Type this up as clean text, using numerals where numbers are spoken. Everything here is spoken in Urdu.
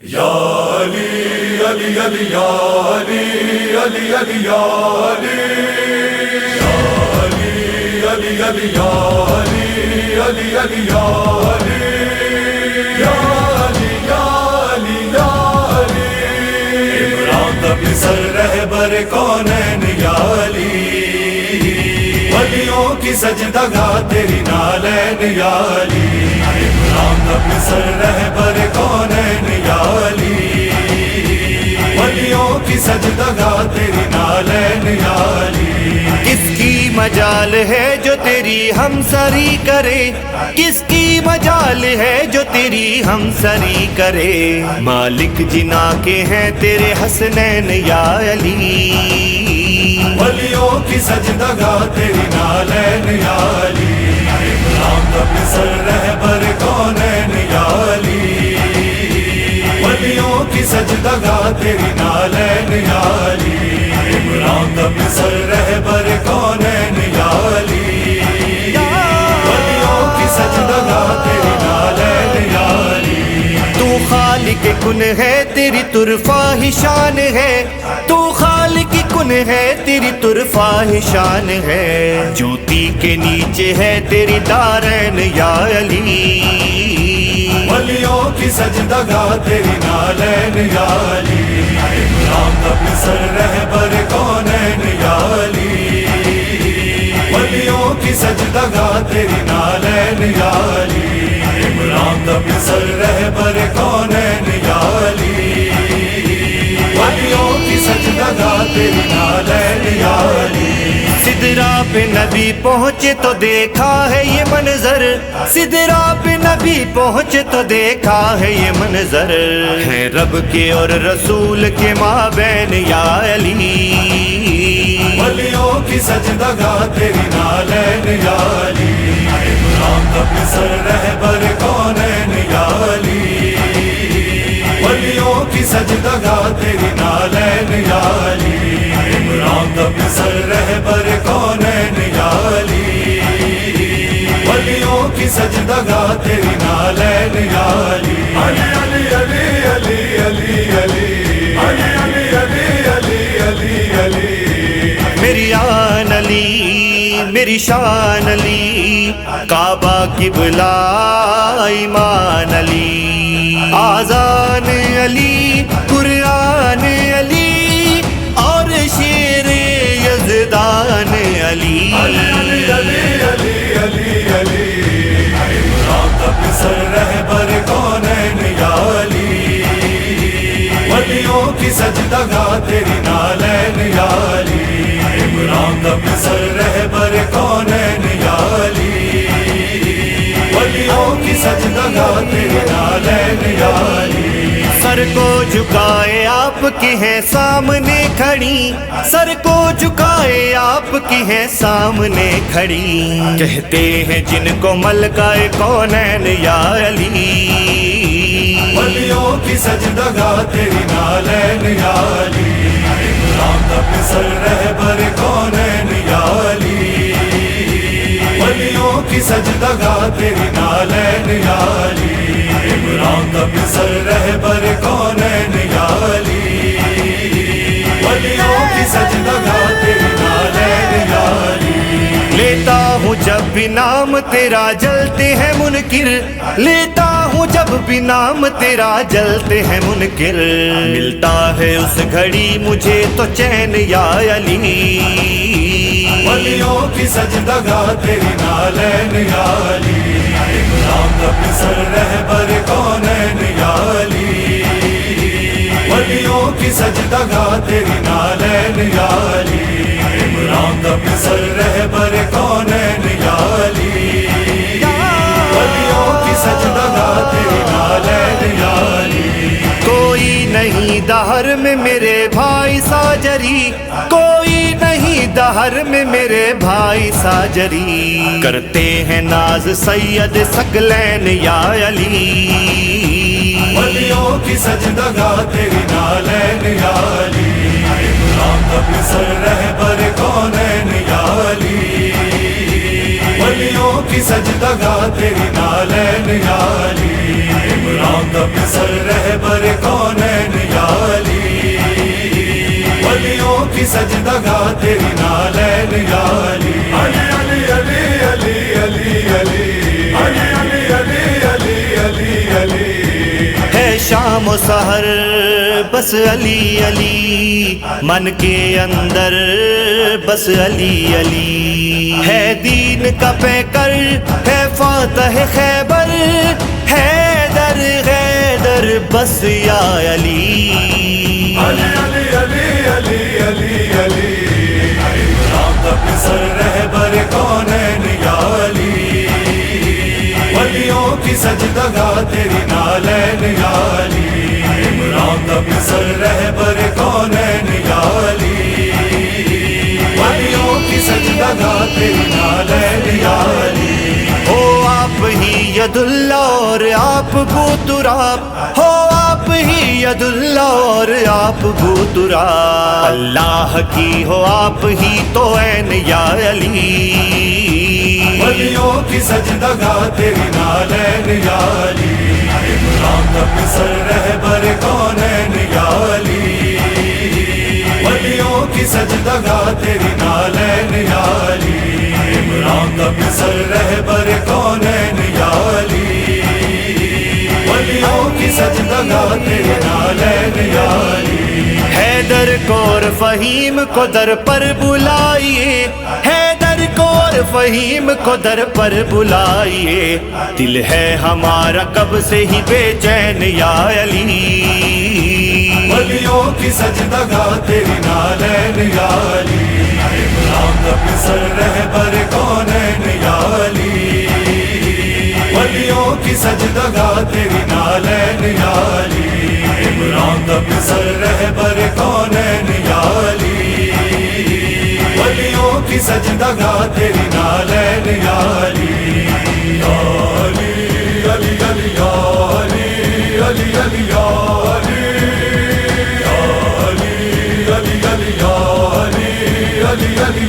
یا علی علی علی یا علی علی علی یا علی یا علی علی علی یا علی علی علی یا علی یا علی یا علی یا علی عمران تب سر رہبر کونین یا علی ولیوں کی سجدہ گاہ تیری نالین یا علی عمران تب سر رہبر کونین یا علی ولیوں کی سجدہ گاہ تیری نالین یا علی کس کی مجال ہے جو تیری ہمسری کرے، کس کی مجال ہے جو تیری ہمسری کرے، مالک جنا کے ہیں تیرے حسنین یا علی ولیوں کی سجدہ گاہ تیری نالین یا علی عمران تب سر رہبر کونین یا علی ولیوں کی سجدہ گاہ تیری نالین یا علی عمران تب سر رہبر کونین یا علی ولیوں کی سجدہ گاہ تیری نالین یا علی تو خالق کن ہے تیری طرفہ ہی شان ہے، تو خالق کن ہے تیری طرفہ ہی شان ہے، جوتی کے نیچے ہے تیری دارین یا علی ولیوں کی سجدہ گاہ تیری نالین یا علی عمران تب سر رہبر کونین یا علی ولیوں کی سجدہ گاہ تیری نالین یا علی عمران تب سر رہبر کونین یا علی ولیوں کی سجدہ گاہ تیری نالین یا علی سدرا پہ نبی پہنچے تو دیکھا ہے یہ منظر، سدرا پہ نبی پہنچے تو دیکھا ہے یہ منظر، ہے رب کے اور رسول کے مابین یا علی ولیوں کی سجدہ گاہ تیری نالین یا علی عمران تب سر رہبر کونین یا علی ولیوں کی سجدہ گاہ تیری نالین یا علی عمران تب سر رہبر کونین یا علی ولیوں کی سجدہ گاہ تیری نالین یا علی علی علی علی علی علی علی علی علی علی علی علی میری آن علی میری شان علی، کعبہ قبلہ ایمان علی، آذان علی قرآن علی اور شیر یزدان علی علی علی علی علی علی عمران تب سر رہبر کونین یا علی ولیوں کی سجدہ گاہ تیری نالین یا علی عمران تب سر رہبر کونین یا علی ولیوں کی سجدہ گاہ تیری نالین یا علی سر کو جھکائے آپ کی ہیں سامنے کھڑی، سر کو جھکائے آپ کی ہیں سامنے کھڑی، کہتے ہیں جن کو ملکہ کونین یا علی ولیوں کی سجدہ گاہ تیری نالین یا علی عمران تب سر رہبر کونین یا علی ولیوں کی سجدہ گاہ تیری نالین یا علی عمران تب سر رہبر کونین یا علی ولیوں کی سجدہ گاہ تیری نالین یا علی لیتا ہوں جب بھی نام تیرا جلتے ہیں منکر، لیتا ہوں جب بھی نام تیرا جلتے ہیں منکر، ملتا ہے اس گھڑی مجھے تو چین یا علی ولیوں کی سجدہ گاہ تیری نالین یا علی عمران تب سر رہبر کونین یا علی ولیوں کی سجدہ گاہ تیری نالین یا علی عمران تب سر رہبر کونین یا علی ولیوں کی سجدہ گاہ تیری نالین یا علی کوئی نہیں دہر میں میرے بھائی ساجری، کوئی نہیں دہر میں میرے بھائی ساجری، کرتے ہیں ناز سید ثقلین یا علی ولیوں کی سجدہ گاہ تیری نالین یا علی عمران تب سر رہبر کونین یا علی ولیوں کی سجدہ گاہ تیری نالین یا علی عمران کا پسر رہبر کونین یا علی، ولیوں کی سجدگاہ تیری نالین یا علی، علی علی علی علی علی علی علی علی علی علی ہے شام و سحر بس علی علی، من کے اندر بس علی علی، ہے دین کا پیکر ہے فاتح خیبر، حیدر غیدر بس یا علی، علی علی علی علی علی علی عمران کا پسر رہبر کونین یا علی، ولیوں کی سجدگاہ تیری نالین یا علی، عمران کا پسر رہبر کونین یا علی، ولیوں کی سجدگاہ تیری نالین یا علی، ہو آپ ہی ید اللہ اور آپ بو تراب، ہو آپ ہی ید اللہ اور آپ بو تراب، اللہ کی ہو آپ ہی تو عین یا علی، ولیوں کی سجدگاہ تیری نالین یا علی، عمران کا پسر رہبر کونین یا علی، ولیوں کی سجدگاہ تیری نالین یا علی، عمران کا پسر رہبر کونین یا علی، ولیوں کی سجدگاہ تیری نالین یا علی، حیدر کو اور فہیم کو در پر بلائیے، حیدر کو اور فہیم کو در پر بلائیے، دل ہے ہمارا کب سے ہی بے چین یا علی، ولیوں کی سجدگاہ تیری نالین یا علی، عمران کا پسر رہبر کونین یا علی، ولیوں کی سجدگاہ تیری نالین یا علی، عمران کا پسر رہبر کونین یا علی، ولیوں کی سجدگاہ تیری نالین یا علی، علی علی علی علی علی علی علی علی علی علی علی علی علی